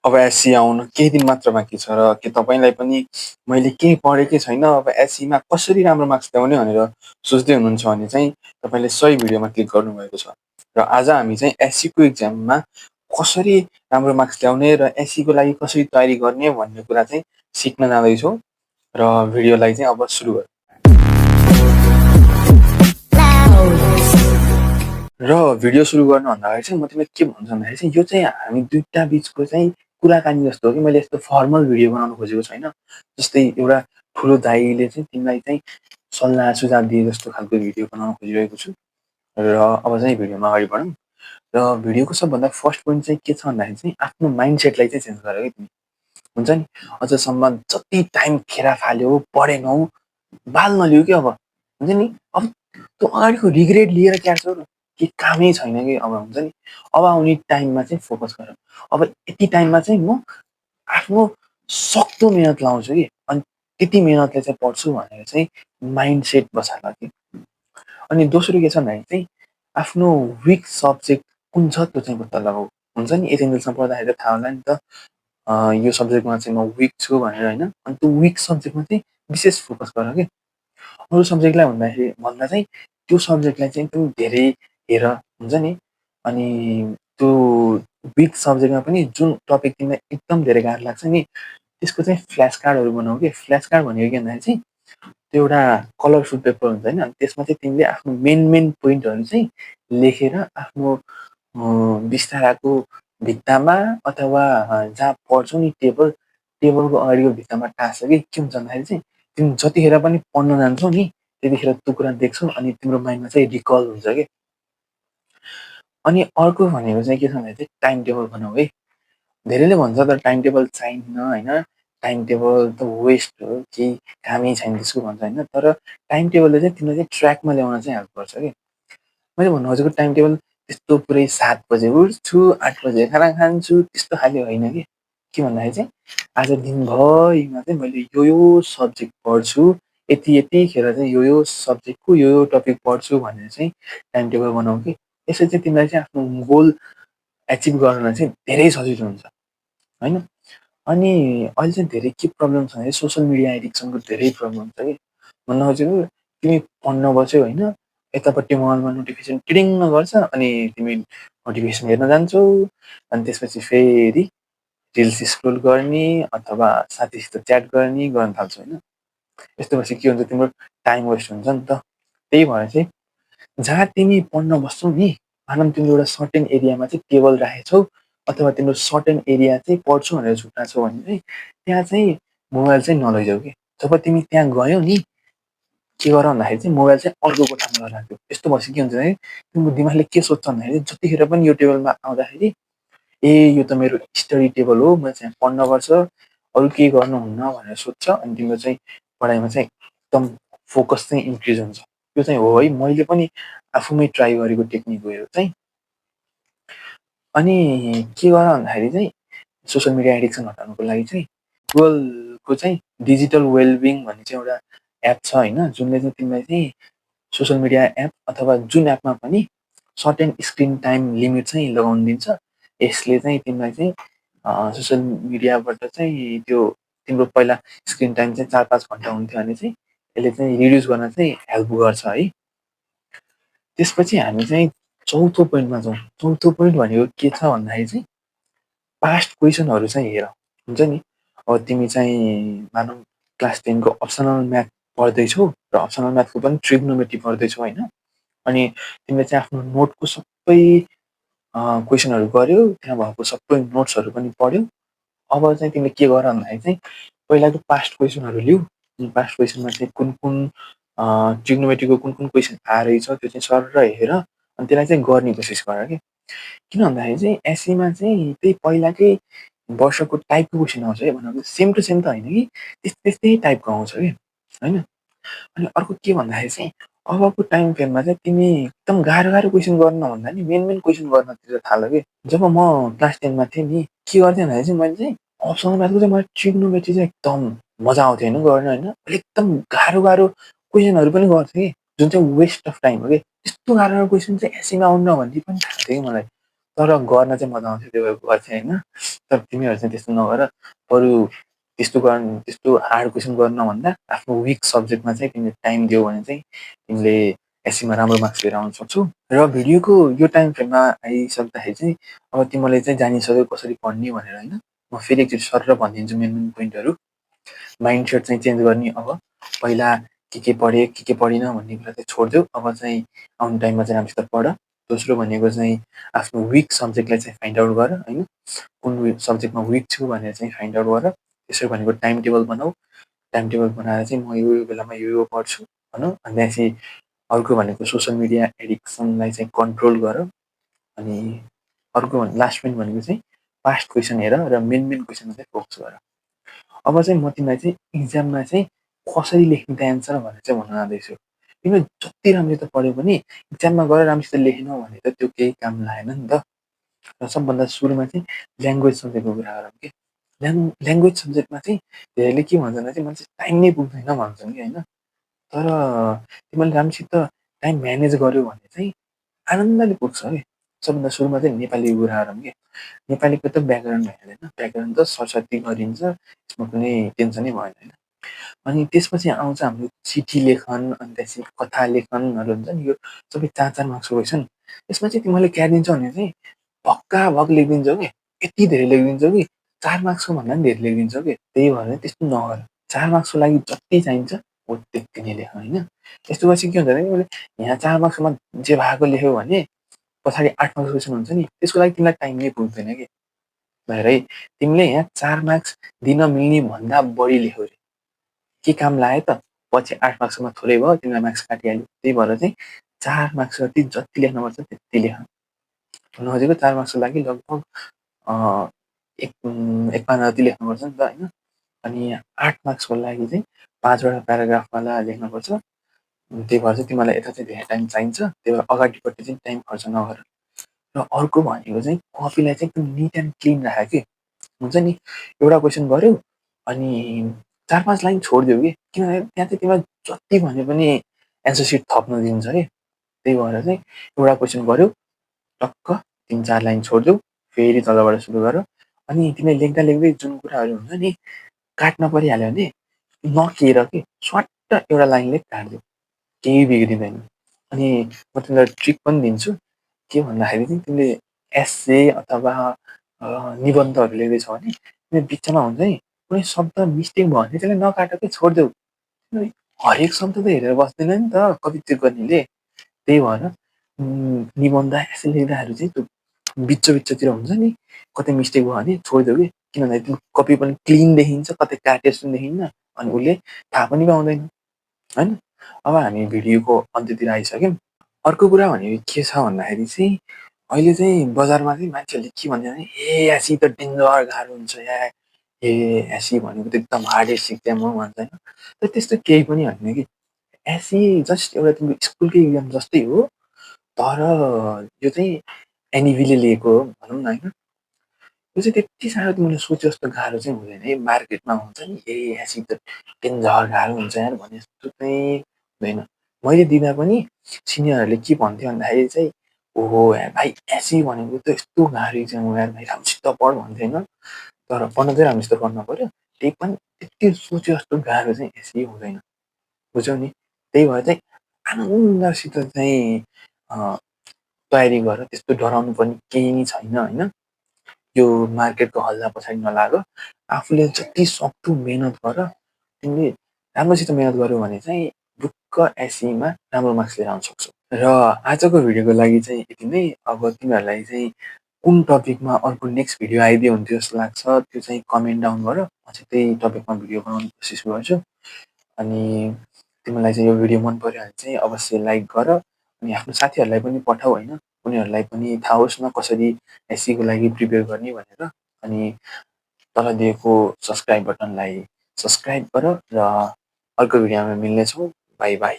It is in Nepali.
अब एससी आउन केही दिन मात्र बाँकी छ र के तपाईँलाई पनि मैले केही पढेकै छैन, अब एससीमा कसरी राम्रो मार्क्स ल्याउने भनेर सोच्दै हुनुहुन्छ भने चाहिँ तपाईँले सही भिडियोमा क्लिक गर्नुभएको छ। र आज हामी चाहिँ एससीको इक्जाममा कसरी राम्रो मार्क्स ल्याउने र एससीको लागि कसरी तयारी गर्ने भन्ने कुरा चाहिँ सिक्न जाँदैछौँ र भिडियोलाई चाहिँ अब सुरु गरौँ। र भिडियो सुरु गर्नुभन्दाखेरि चाहिँ म तिमीलाई के भन्छु भन्दाखेरि चाहिँ यो चाहिँ हामी दुईटा बिचको चाहिँ कुराकानी जस्तो हो कि मैले यस्तो फर्मल भिडियो बनाउनु खोजेको छैन। जस्तै एउटा ठुलो दाइले चाहिँ तिमीलाई चाहिँ सल्लाह सुझाव दिए जस्तो खालको भिडियो बनाउन खोजिरहेको छु। र अब चाहिँ भिडियोमा अगाडि बढौँ। र भिडियोको सबभन्दा फर्स्ट पोइन्ट चाहिँ के छ भन्दाखेरि चाहिँ आफ्नो माइन्डसेटलाई चाहिँ चेन्ज गर है तिमी। हुन्छ नि, अझसम्म जति टाइम खेर फाल्यो पढेनौ बाल नलिऊ कि अब। हुन्छ नि, अब त्यो अगाडिको रिग्रेट लिएर क्या छौ र के कामै छैन कि अब। हुन्छ नि, अब आउने टाइममा चाहिँ फोकस गर। अब यति टाइममा चाहिँ म आफ्नो सक्दो मेहनत लाउँछु कि अनि त्यति मेहनतले चाहिँ पढ्छु भनेर चाहिँ माइन्डसेट बसाल कि। अनि दोस्रो के छ भन्दाखेरि चाहिँ आफ्नो विक सब्जेक्ट कुन छ त्यो चाहिँ पत्ता लगाऊ। हुन्छ नि, एचएनएलसम्म पढ्दाखेरि त थाहा होला नि त यो सब्जेक्टमा चाहिँ म विक छु भनेर होइन। अनि त्यो विक सब्जेक्टमा चाहिँ विशेष फोकस गर कि। अरू सब्जेक्टलाई भन्दा चाहिँ त्यो सब्जेक्टलाई चाहिँ एकदम धेरै हेर। हुन्छ नि, अनि त्यो विक सब्जेक्टमा पनि जुन टपिक तिमीलाई एकदम धेरै गाह्रो लाग्छ नि त्यसको चाहिँ फ्ल्यास कार्डहरू बनाऊ कि। फ्ल्यास कार्ड भनेको के भन्दाखेरि चाहिँ त्यो एउटा कलरफुल पेपर हुन्छ होइन, त्यसमा चाहिँ तिमीले आफ्नो मेन पोइन्टहरू चाहिँ लेखेर आफ्नो बिस्ताराको भित्तामा अथवा जहाँ पढ्छौ नि टेबलको अगाडिको भित्तामा टाँस कि। के हुन्छ भन्दाखेरि चाहिँ तिमी जतिखेर पनि पढ्न जान्छौ नि त्यतिखेर त्यो कुरा देख्छौ अनि तिम्रो माइन्डमा चाहिँ रिकल हुन्छ कि। अनि अर्को भनेको चाहिँ के छ भन्दाखेरि चाहिँ टाइम टेबल बनाऊ है। धेरैले भन्छ तर टाइम टेबल चाहिन्न होइन, टाइम टेबल त वेस्ट हो, केही कामै छैन त्यसको भन्छ होइन। तर टाइम टेबलले चाहिँ तिमीलाई चाहिँ ट्र्याकमा ल्याउन चाहिँ हेल्प गर्छ कि। मैले भन्नु खोजेको टाइम टेबल त्यस्तो पुरै 7 बजे उठ्छु 8 बजे खाना खान्छु त्यस्तो खाले होइन कि। के भन्दाखेरि चाहिँ आज दिनभरिमा चाहिँ मैले यो सब्जेक्ट पढ्छु, यतिखेर चाहिँ यो सब्जेक्टको यो टपिक पढ्छु भनेर चाहिँ टाइम टेबल बनाऊ कि। यसरी चाहिँ तिमीलाई चाहिँ आफ्नो गोल एचिभ गर्न चाहिँ धेरै सजिलो हुन्छ होइन। अनि अहिले चाहिँ धेरै के प्रब्लम छ भने सोसियल मिडिया एडिक्सनको धेरै प्रब्लम छ कि। भन्न खोजेको तिमी पढ्न बस्यौ होइन, यतापट्टि मोबाइलमा नोटिफिकेसन टिडिङ्ग गर्छ अनि तिमी नोटिफिकेसन हेर्न जान्छौ अनि त्यसपछि फेरि रिल्स स्क्रोल गर्ने अथवा साथीसित च्याट गर्न थाल्छौ होइन। यस्तो भएपछि के हुन्छ, तिम्रो टाइम वेस्ट हुन्छ नि त। त्यही भएर चाहिँ जहाँ तिमी पढ्न बस्छौ नि मानौँ तिम्रो एउटा सर्टेन एरियामा चाहिँ टेबल राखेछौ अथवा तिम्रो सर्टेन एरिया चाहिँ पढ्छु भनेर छुट्याएको भने चाहिँ त्यहाँ चाहिँ मोबाइल चाहिँ नलैजाऊ कि। जब तिमी त्यहाँ गयौ नि के गर भन्दाखेरि चाहिँ मोबाइल चाहिँ अर्को कोठामा राख्यो। यस्तो भएपछि के हुन्छ भने तिम्रो दिमागले के सोध्छ भन्दाखेरि जतिखेर पनि यो टेबलमा आउँदाखेरि ए यो त मेरो स्टडी टेबल हो, मैले चाहिँ पढ्नुपर्छ, अरू केही गर्नुहुन्न भनेर सोध्छ अनि तिम्रो चाहिँ पढाइमा चाहिँ एकदम फोकस चाहिँ इन्क्रिज हुन्छ। त्यो चाहिँ हो है, मैले पनि आफूमै ट्राई गरेको टेक्निक हो यो चाहिँ। अनि के गर भन्दाखेरि चाहिँ सोसियल मिडिया एडिक्सन हटाउनुको लागि चाहिँ गुगलको चाहिँ डिजिटल वेलबिङ भन्ने चाहिँ एउटा एप छ होइन, जुनले चाहिँ तिमीलाई चाहिँ सोसियल मिडिया एप अथवा जुन एपमा पनि सर्टेन स्क्रिन टाइम लिमिट चाहिँ लगाउनु दिन्छ। यसले चाहिँ तिमीलाई चाहिँ सोसियल मिडियाबाट चाहिँ त्यो तिम्रो पहिला स्क्रिन टाइम चाहिँ 4-5 घन्टा हुन्थ्यो भने चाहिँ यसले चाहिँ रिड्युस गर्न चाहिँ हेल्प गर्छ है। त्यसपछि हामी चाहिँ चौथो पोइन्टमा जाउँ। चौथो पोइन्ट भनेको के छ भन्दाखेरि चाहिँ पास्ट क्वेसनहरू चाहिँ हेर। हुन्छ नि, अब तिमी चाहिँ मानौँ क्लास 10 को अप्सनल म्याथ पढ्दैछौ र अप्सनल म्याथको पनि ट्रिग्नोमेट्री पढ्दैछौ होइन। अनि तिमीले चाहिँ आफ्नो नोटको सबै क्वेसनहरू गर्यौ, त्यहाँ भएको सबै नोट्सहरू पनि पढ्यौ। अब चाहिँ तिमीले के गर भन्दाखेरि चाहिँ पहिलाको पास्ट क्वेसनहरू लिऊ। पास्ट क्वेसनमा चाहिँ कुन ट्रिग्नोमेट्रीको कुन क्वेसन आएछ त्यो चाहिँ सरर हेर अनि त्यसलाई चाहिँ गर्ने कोसिस गर कि। किन भन्दाखेरि चाहिँ एससीमा चाहिँ त्यही पहिलाकै वर्षको टाइपको क्वेसन आउँछ है। भनेको सेम टु सेम त होइन कि त्यस्तै टाइपको आउँछ कि होइन। अनि अर्को के भन्दाखेरि चाहिँ अबको टाइम फ्रेममा चाहिँ तिमी एकदम गाह्रो क्वेसन गर्न भन्दा नि मेन क्वेसन गर्नतिर थाल कि। जब म क्लास 10 मा थिएँ नि के गर्थेँ भन्दाखेरि चाहिँ मैले चाहिँ अप्सनल म्याथको चाहिँ मलाई ट्रिग्नोमेट्री चाहिँ एकदम मजा आउँथ्यो होइन गर्न होइन। मैले एकदम गाह्रो क्वेसनहरू पनि गर्थेँ कि जुन चाहिँ वेस्ट अफ टाइम हो कि। त्यस्तो गाह्रो क्वेसन चाहिँ एससीमा आउन्न भन्ने पनि थाहा थियो कि मलाई। तर गर्न चाहिँ मजा आउँछ त्यो गर्थेँ होइन। तर तिमीहरू चाहिँ त्यस्तो नगर, बरु त्यस्तो हार्ड क्वेसन गर्न नभन्दा आफ्नो विक सब्जेक्टमा चाहिँ तिमीले टाइम दियौ भने चाहिँ तिमीले एससीमा राम्रो मार्क्स लिएर आउन सक्छौ। र भिडियोको यो टाइम फ्रेममा आइसक्दाखेरि चाहिँ अब तिमीले चाहिँ जानिसक्यौ कसरी पढ्ने भनेर होइन। म फेरि एकचोटि सर भनिदिन्छु मेन मेन पोइन्टहरू। माइन्ड सेट चाहिँ चेन्ज गर्ने। अब पहिला के पढेँ के पढिनँ भन्ने कुरा चाहिँ छोडिदेऊ। अब चाहिँ आउने टाइममा चाहिँ राम्रोसित पढ। दोस्रो भनेको चाहिँ आफ्नो विक सब्जेक्टलाई चाहिँ फाइन्ड आउट गर होइन। कुन सब्जेक्टमा विक छु भनेर चाहिँ फाइन्ड आउट गर। त्यसो भनेको टाइम टेबल बनाऊ। टाइम टेबल बनाएर चाहिँ म यो बेलामा यो पढ्छु भनौँ। अनि त्यसपछि अर्को भनेको सोसियल मिडिया एडिक्सनलाई चाहिँ कन्ट्रोल गर। अनि अर्को लास्ट पोइन्ट भनेको चाहिँ पास्ट क्वेसन हेर र मेन क्वेसनमा चाहिँ फोकस गर। अब चाहिँ म तिमीलाई चाहिँ इक्जाममा चाहिँ कसरी लेख्ने त एन्सर भनेर चाहिँ भन्न जाँदैछु। तिमीले जति राम्ररी त पढ्यो पनि इक्जाममा गएर राम्रोसित लेखेनौ भने त त्यो केही काम लागेन नि त। र सबभन्दा सुरुमा चाहिँ ल्याङ्ग्वेज सब्जेक्टको कुरा गरौँ कि ल्याङ्ग्वेज सब्जेक्टमा चाहिँ धेरैले के भन्छ भने चाहिँ मान्छे टाइम नै पुग्दैन भन्छन् कि होइन। तर तिमीले राम्रोसित टाइम म्यानेज गर्यो भने चाहिँ आनन्दले पुग्छ कि। सबभन्दा सुरुमा चाहिँ नेपालीको कुरा गरौँ कि नेपालीको त व्याकरण भइहाल्दैन। व्याकरण त सरस्वती गरिन्छ, यसमा कुनै टेन्सनै भएन होइन। अनि त्यसपछि आउँछ हाम्रो चिठी लेखन, अनि त्यसपछि कथा लेखनहरू हुन्छ नि, यो सबै 4-4 मार्क्सको क्वेसन। यसमा चाहिँ तिमीले क्या दिन्छौ भने चाहिँ भक्काभक लेखिदिन्छौ कि, यति धेरै लेखिदिन्छौ कि 4 मार्क्सको भन्दा पनि धेरै लेखिदिन्छौ कि। त्यही भएर त्यस्तो नगर। 4 मार्क्सको लागि जति चाहिन्छ हो त्यति नै लेख होइन। यस्तो गरेपछि के हुन्छ भने तिमीले यहाँ 4 मार्क्समा जे भएको लेख्यौ भने पछाडि 8 मार्क्सको क्वेसन हुन्छ नि, त्यसको लागि तिमीलाई टाइम नै पुग्दैन कि। भएरै तिमीले यहाँ 4 मार्क्स दिन मिल्ने भन्दा बढी लेख्यौ रे, के काम लाग्यो त? पछि 8 मार्क्समा थोरै भयो, तिमीलाई मार्क्स काटिहाल्यो। त्यही भएर चाहिँ 4 मार्क्स जति लेख्नुपर्छ त्यति लेख। भन्नु खोजेको 4 मार्क्सको लागि लगभग एक पाना जति लेख्नुपर्छ नि त होइन। अनि 8 मार्क्सको लागि चाहिँ 5वटा प्याराग्राफवाला लेख्नुपर्छ। त्यही भएर चाहिँ तिमीलाई यता चाहिँ धेरै टाइम चाहिन्छ। त्यही भएर अगाडिपट्टि चाहिँ टाइम खर्च नगर। र अर्को भनेको चाहिँ कपीलाई चाहिँ एकदम निट एन्ड क्लिन राख कि। हुन्छ नि, एउटा क्वेसन गर्यो अनि 4-5 लाइन छोडिदेऊ कि, किनभने त्यहाँ चाहिँ तिमीलाई जति भने पनि एन्सर सिट थप्न दिन्छ कि। त्यही भएर चाहिँ एउटा क्वेसन गर्यो टक्क 3-4 लाइन छोडिदेऊ, फेरि तलबाट सुरु गर। अनि तिमीले लेख्दै जुन कुराहरू हुन्छ नि काट्न परिहाल्यो भने नकेर कि स्वाट्ट एउटा लाइनले काटिदेऊ, केही बिग्रिँदैन। अनि म तिमीलाई ट्रिक पनि दिन्छु। के भन्दाखेरि चाहिँ तिमीले एस्से अथवा निबन्धहरू लेख्दैछौ भने तिमीले बिचमा हुन्छ नि कुनै शब्द मिस्टेक भयो भने त्यसलाई नकाट कि छोडिदेऊ। हरेक शब्द त हेरेर बस्दैन नि त कपी चेक गर्नेले। त्यही भएर निबन्ध एस्से लेख्दाखेरि चाहिँ त्यो बिचतिर हुन्छ नि कतै मिस्टेक भयो भने छोडिदेऊ कि, किनभने त्यो कपी पनि क्लिन देखिन्छ, कतै काटे जस्तो देखिन्न, अनि उसले थाहा पनि पाउँदैन होइन। अब हामी भिडियोको अन्त्यतिर आइसक्यौँ। अर्को कुरा भनेको के छ भन्दाखेरि चाहिँ अहिले चाहिँ बजारमा चाहिँ मान्छेहरूले के भन्छ भने एसी त डेन्जर गाह्रो हुन्छ या एसी भनेको त एकदम हार्डेस्ट इक्जाम हो भन्छ होइन। तर त्यस्तो केही पनि होइन कि। एसी जस्ट एउटा तिम्रो स्कुलकै इक्जाम जस्तै हो। तर यो चाहिँ एनइभीले लिएको हो भनौँ न होइन। यो चाहिँ त्यति साह्रो तिमीले सोचे जस्तो गाह्रो चाहिँ हुँदैन है। मार्केटमा हुन्छ नि एसी त डेन्जर गाह्रो हुन्छ यार भने जस्तो चाहिँ हुँदैन। मैले दिँदा पनि सिनियरहरूले के भन्थ्यो भन्दाखेरि चाहिँ ओहो यार भाइ एसी भनेको त यस्तो गाह्रो इक्जाम हो यार भाइ, राम्रोसित पढ भन्थ्यो होइन। तर पढ्न चाहिँ राम्रोसित पढ्न पऱ्यो। त्यही पनि त्यति सोचे जस्तो गाह्रो चाहिँ एसी हुँदैन, बुझ्यौ नि। त्यही भएर चाहिँ आनन्दसित चाहिँ तयारी गर, त्यस्तो डराउनु पर्ने केही नै छैन होइन। यो मार्केटको हल्ला पछाडि नलाग। आफूले जति सक्दो मेहनत गर। तिमीले राम्रोसित मेहनत गर्यौ भने चाहिँ ढुक्क एसीमा राम्रो मार्क्स लिएर आउन सक्छौ। र आजको भिडियोको लागि चाहिँ यति नै। अब तिमीहरूलाई चाहिँ कुन टपिकमा अर्को नेक्स्ट भिडियो आइदियो हुन्थ्यो जस्तो लाग्छ त्यो चाहिँ कमेन्ट डाउन गर। म चाहिँ त्यही टपिकमा भिडियो बनाउने कोसिस गर्छु। अनि तिमीलाई चाहिँ यो भिडियो मन पर्यो भने चाहिँ अवश्य लाइक गर। अनि आफ्नो साथीहरूलाई पनि पठाऊ होइन, उनीहरूलाई पनि थाहा होस् न कसरी एसीको लागि प्रिपेयर गर्ने भनेर। अनि तल दिएको सब्सक्राइब बटनलाई सब्सक्राइब गर र अर्को भिडियोमा मिल्नेछौँ। By by.